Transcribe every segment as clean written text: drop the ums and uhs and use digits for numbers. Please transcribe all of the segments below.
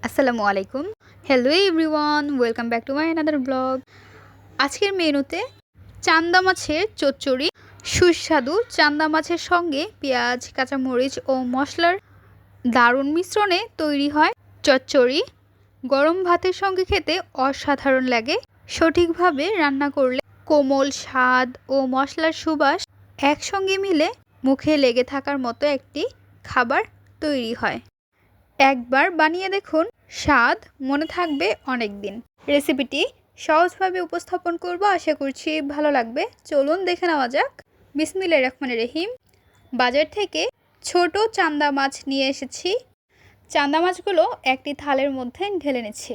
আসসালামু আলাইকুম। Hello everyone, welcome back to my another blog. আজকের মেনুতে চান্দা মাছের চচ্চড়ি। সুস্বাদু চান্দা মাছের সঙ্গে পেঁয়াজ, কাঁচামরিচ ও মশলার দারুণ মিশ্রণে তৈরি হয় চচ্চড়ি। গরম ভাতের সঙ্গে খেতে অসাধারণ লাগে। সঠিকভাবে রান্না করলে কোমল স্বাদ ও মশলার সুবাস একসঙ্গে মিলে মুখে লেগে থাকার মতো একটি খাবার তৈরি হয়। একবার বানিয়ে দেখুন, স্বাদ মনে থাকবে অনেক দিন। রেসিপিটি সহজভাবে উপস্থাপন করব, আশা করছি ভালো লাগবে। চলুন দেখে নেওয়া যাক। বিসমিল্লাহির রহমানির রহিম। বাজার থেকে ছোট চান্দা মাছ নিয়ে এসেছি। চান্দা মাছগুলো একটি থালের মধ্যে ঢেলে নিচ্ছি।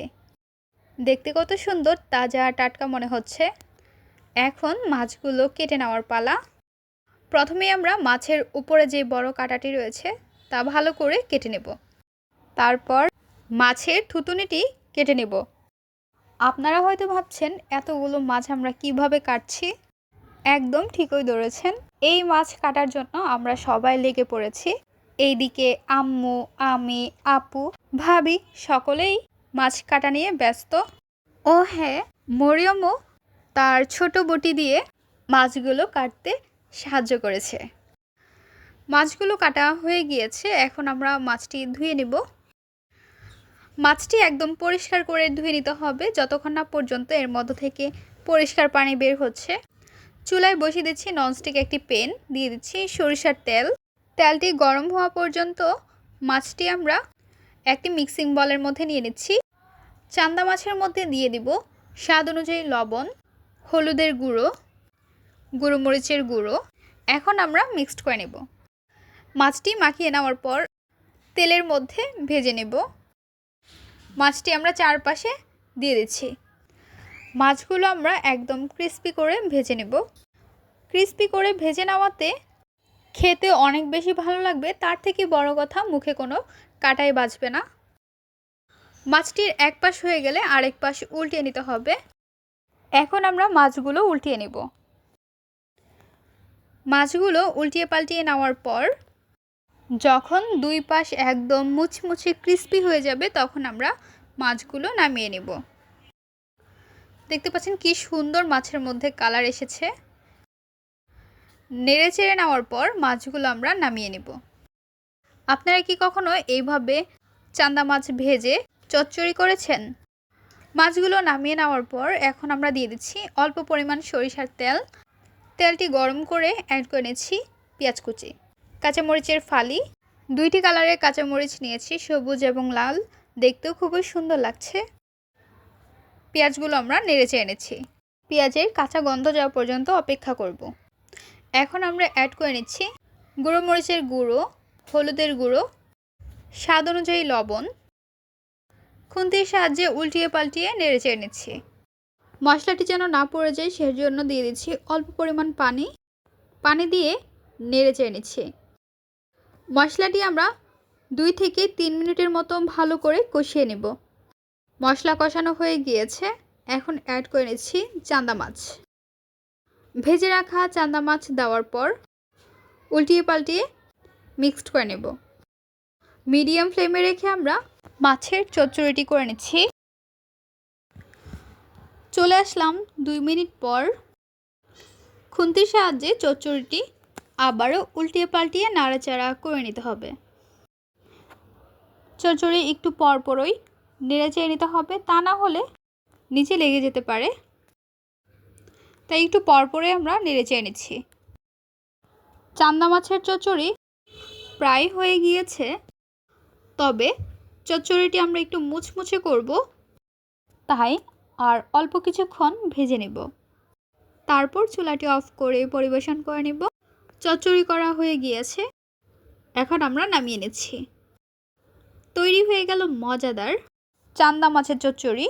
দেখতে কত সুন্দর, তাজা টাটকা মনে হচ্ছে। এখন মাছগুলো কেটে নেওয়ার পালা। প্রথমে আমরা মাছের উপরে যে বড় কাঁটাটি রয়েছে তা ভালো করে কেটে নেব। তারপর মাছের থুতুনিটি কেটে নেব। আপনারা হয়তো ভাবছেন এতগুলো মাছ আমরা কিভাবে কাটছি। একদম ঠিকই ধরেছেন, এই মাছ কাটার জন্য আমরা সবাই লেগে পড়েছি। এইদিকে আম্মু, আমি, আপু, ভাবি সকলেই মাছ কাটা নিয়ে ব্যস্ত। ও হ্যাঁ, মরিয়মও তার ছোট বটি দিয়ে মাছগুলো কাটতে সাহায্য করেছে। মাছগুলো কাটা হয়ে গিয়েছে, এখন আমরা মাছটি ধুয়ে নেব। মাছটি একদম পরিষ্কার করে ধুয়ে নিতে হবে যতক্ষণ না পর্যন্ত এর মধ্য থেকে পরিষ্কার পানি বের হচ্ছে। চুলায় বসিয়ে দিচ্ছি ননস্টিক একটি প্যান, দিয়ে দিচ্ছি সরিষার তেল। তেলটি গরম হওয়া পর্যন্ত মাছটি আমরা একটি মিক্সিং বলের মধ্যে নিয়ে নিচ্ছি। চান্দা মাছের মধ্যে দিয়ে দিব স্বাদ অনুযায়ী লবণ, হলুদের গুঁড়ো, গুঁড়োমরিচের গুঁড়ো। এখন আমরা মিক্সড করে নেব। মাছটি মাখিয়ে নেওয়ার পর তেলের মধ্যে ভেজে নেব। মাছটি আমরা চারপাশে দিয়ে দিচ্ছি। মাছগুলো আমরা একদম ক্রিস্পি করে ভেজে নেব। ক্রিস্পি করে ভেজে নেওয়াতে খেতে অনেক বেশি ভালো লাগবে, তার থেকে বড় কথা মুখে কোনো কাঁটাই বাজবে না। মাছটির এক পাশ হয়ে গেলে আরেক পাশ উল্টিয়ে নিতে হবে। এখন আমরা মাছগুলো উল্টিয়ে নেব। মাছগুলো উল্টিয়ে পাল্টিয়ে নেওয়ার পর যখন দুই পাশ একদম মুচমুচে ক্রিস্পি হয়ে যাবে তখন আমরা মাছগুলো নামিয়ে নেব। দেখতে পাচ্ছেন কি সুন্দর মাছের মধ্যে কালার এসেছে। নেড়ে চেড়ে নেওয়ার পর মাছগুলো আমরা নামিয়ে নেব। আপনারা কি কখনো এইভাবে চান্দা মাছ ভেজে চচ্চড়ি করেছেন? মাছগুলো নামিয়ে নেওয়ার পর এখন আমরা দিয়ে দিচ্ছি অল্প পরিমাণ সরিষার তেল। তেলটি গরম করে অ্যাড করে নিচ্ছি পেঁয়াজ কুচি, কাঁচামরিচের ফালি। দুইটি কালারের কাঁচামরিচ নিয়েছি, সবুজ এবং লাল, দেখতেও খুবই সুন্দর লাগছে। পেঁয়াজগুলো আমরা নেড়ে চেড়ে নিচ্ছি। পেঁয়াজের কাঁচা গন্ধ যাওয়া পর্যন্ত অপেক্ষা করব। এখন আমরা অ্যাড করে নিচ্ছি গুঁড়ো মরিচের গুঁড়ো, হলুদের গুঁড়ো, স্বাদ অনুযায়ী লবণ। খুন্তির সাহায্যে উল্টিয়ে পাল্টিয়ে নেড়ে চেড়ে নিচ্ছি। মশলাটি যেন না পড়ে যায় সেজন্য দিয়ে দিচ্ছি অল্প পরিমাণ পানি। পানি দিয়ে নেড়ে চেড়ে নিচ্ছি। মশলাটি আমরা 2 থেকে 3 মিনিটের মতো ভালো করে কষিয়ে নেব। মশলা কষানো হয়ে গিয়েছে, এখন অ্যাড করে নিচ্ছি চান্দা মাছ। ভেজে রাখা চান্দা মাছ দেওয়ার পর উল্টিয়ে পাল্টিয়ে মিক্সড করে নেব। মিডিয়াম ফ্লেমে রেখে আমরা মাছের চচ্চড়িটি করে নিচ্ছি। চলে আসলাম 2 মিনিট পর। খুন্তির সাহায্যে চচ্চড়িটি আবারও উল্টিয়ে পাল্টিয়ে নাড়াচাড়া করে নিতে হবে। চচ্চড়ি একটু পরপরই নেড়ে চেড়ে নিতে হবে, তা না হলে নিচে লেগে যেতে পারে। তাই একটু পরপরই আমরা নেড়ে চেড়ে নিচ্ছি। চান্দা মাছের চচ্চড়ি প্রায় হয়ে গিয়েছে, তবে চচ্চড়িটি আমরা একটু মুচমুচে করব, তাই আর অল্প কিছুক্ষণ ভেজে নেব। তারপর চুলাটি অফ করে পরিবেশন করে নেব। চচ্চড়ি করা হয়ে গিয়েছে, এখন আমরা নামিয়ে নিচ্ছি। তৈরি হয়ে গেল মজাদার চান্দা মাছের চচ্চড়ি।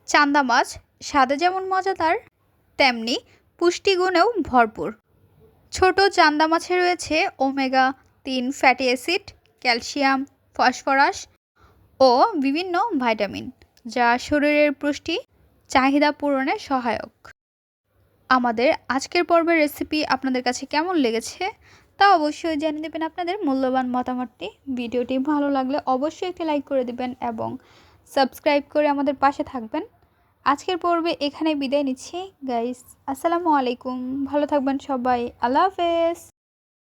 চান্দা মাছ স্বাদে যেমন মজাদার, তেমনি পুষ্টিগুণেও ভরপুর। ছোট চান্দা মাছে রয়েছে omega 3 fatty acid, calcium, phosphorus ও বিভিন্ন ভিটামিন, যা শরীরের পুষ্টি চাহিদা পূরণে সহায়ক। আমাদের আজকের পর্বের রেসিপি আপনাদের কাছে কেমন লেগেছে তা অবশ্যই জানিয়ে দেবেন আপনাদের মূল্যবান মতামতটি। ভিডিওটি ভালো লাগলে অবশ্যই একটি লাইক করে দেবেন এবং সাবস্ক্রাইব করে আমাদের পাশে থাকবেন। আজকের পর্বে এখানে বিদায় নিচ্ছি গাইস। আসসালামু আলাইকুম, ভালো থাকবেন সবাই, আল্লাহ হাফেজ।